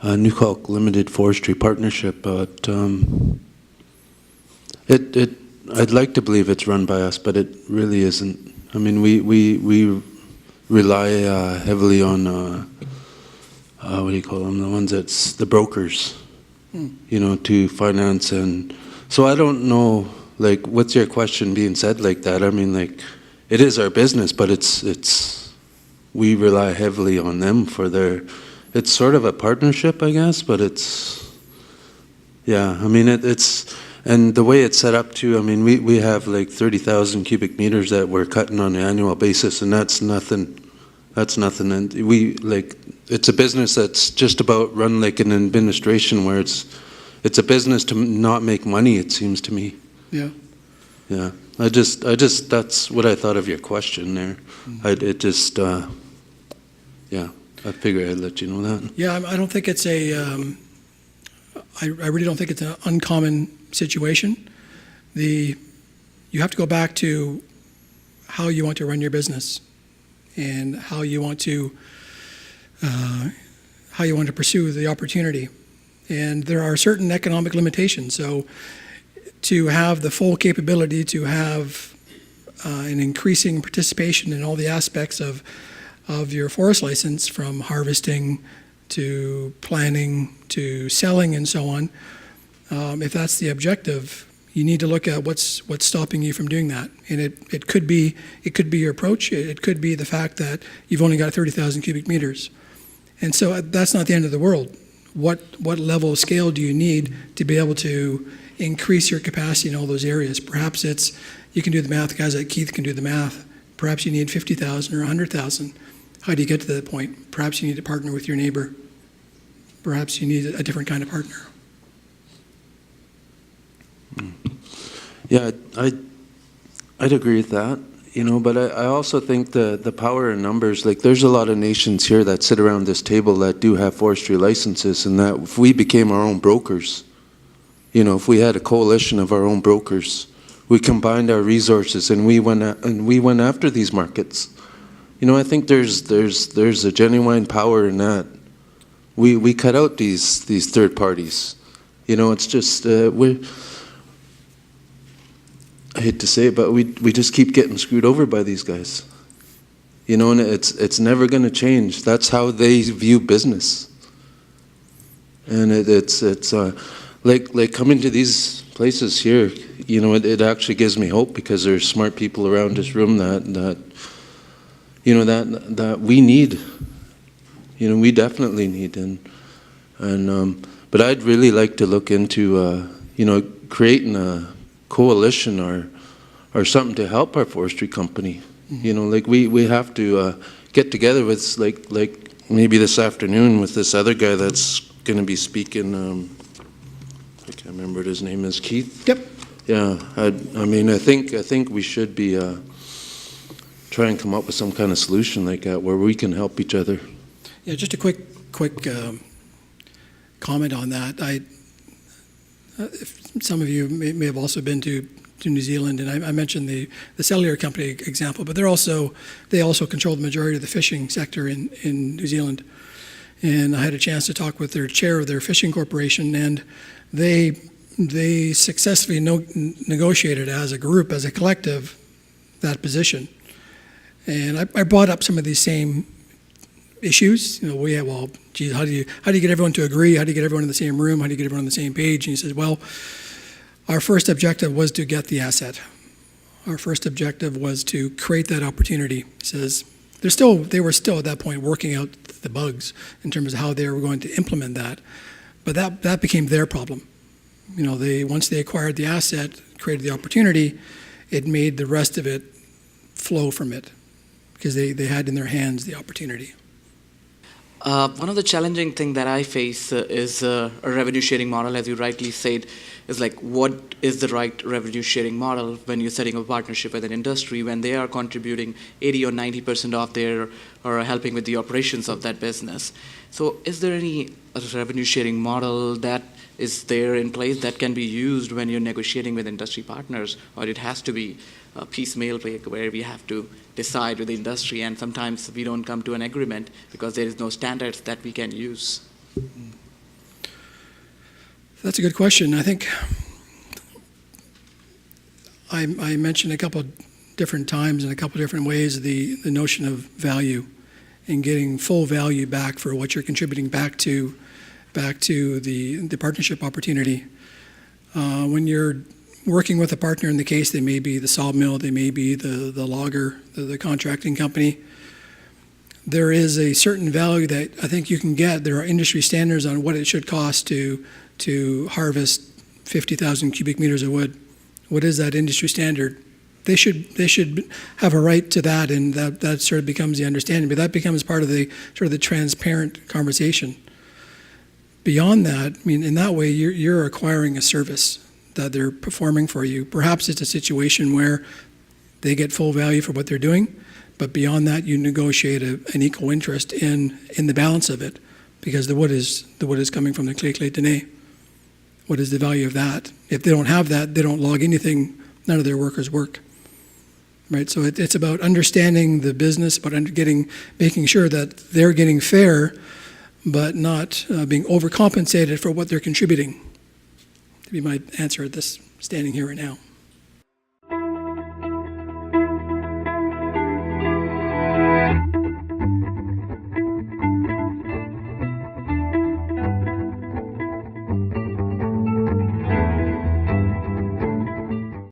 Nukok Limited Forestry Partnership, but I'd like to believe it's run by us, but it really isn't. I mean, we rely heavily on what do you call them? The ones that's the brokers, to finance. And so I don't know, like, what's your question being said like that? I mean, like, it is our business, but we rely heavily on them for it's sort of a partnership, I guess, but I mean, and the way it's set up too, I mean, we have like 30,000 cubic meters that we're cutting on an annual basis, and that's nothing. And it's a business that's just about run like an administration, where it's a business to not make money, it seems to me. Yeah. Yeah. I just that's what I thought of your question there. I figured I'd let you know that. Yeah, I don't think it's I really don't think it's an uncommon situation. You have to go back to how you want to run your business and how you want to pursue the opportunity. And there are certain economic limitations. So to have the full capability to have an increasing participation in all the aspects of your forest license, from harvesting to planning to selling and so on, if that's the objective, you need to look at what's stopping you from doing that. And it could be your approach. It could be the fact that you've only got 30,000 cubic meters. And so that's not the end of the world. What level of scale do you need to be able to increase your capacity in all those areas? Perhaps you can do the math, guys like Keith can do the math. Perhaps you need 50,000 or 100,000. How do you get to that point? Perhaps you need to partner with your neighbor. Perhaps you need a different kind of partner. Yeah, I'd agree with that, but I also think the power in numbers, like, there's a lot of nations here that sit around this table that do have forestry licenses, and that if we became our own brokers, if we had a coalition of our own brokers, we combined our resources and we went after these markets. I think there's a genuine power in that. We cut out these third parties. It's just I hate to say it, but we just keep getting screwed over by these guys. And it's never going to change. That's how they view business. And it's like coming to these places here. It actually gives me hope, because there's smart people around this room that we need. We definitely need, but I'd really like to look into creating a coalition or something to help our forestry company. Like we have to get together with like maybe this afternoon with this other guy that's going to be speaking. I can't remember what his name is. Keith. Yep. Yeah. I mean, I think we should be try and come up with some kind of solution like that where we can help each other. Yeah, just a quick comment on that. Some of you may have also been to New Zealand, and I mentioned the cellular company example, but they also control the majority of the fishing sector in New Zealand. And I had a chance to talk with their chair of their fishing corporation, and they successfully negotiated as a group, as a collective, that position. And I brought up some of these same issues. How do you get everyone to agree? How do you get everyone in the same room? How do you get everyone on the same page? And he says, well, our first objective was to get the asset. Our first objective was to create that opportunity. He says they were still at that point working out the bugs in terms of how they were going to implement that. But that became their problem. Once they acquired the asset, created the opportunity, it made the rest of it flow from it because they had in their hands the opportunity. One of the challenging things that I face is a revenue sharing model, as you rightly said, is like what is the right revenue sharing model when you're setting a partnership with an industry when they are contributing 80 or 90% of their or helping with the operations of that business. So is there any revenue sharing model that is there in place that can be used when you're negotiating with industry partners, or it has to be a piecemeal where we have to decide with the industry and sometimes we don't come to an agreement because there is no standards that we can use? That's a good question. I think I mentioned a couple of different times in a couple of different ways the notion of value and getting full value back for what you're contributing back to the partnership opportunity. When you're working with a partner, in the case they may be the sawmill, they may be the logger, the contracting company, there is a certain value that I think you can get. There are industry standards on what it should cost to harvest 50,000 cubic meters of wood. What is that industry standard? They should have a right to that, and that sort of becomes the understanding. But that becomes part of the sort of the transparent conversation. Beyond that, I mean, in that way, you're acquiring a service that they're performing for you. Perhaps it's a situation where they get full value for what they're doing, but beyond that, you negotiate an equal interest in the balance of it, because the wood is coming from the Clé Tenay. What is the value of that? If they don't have that, they don't log anything. None of their workers work. Right? So it's about understanding the business, about making sure that they're getting fair, but not being overcompensated for what they're contributing. To be my answer at this standing here right now.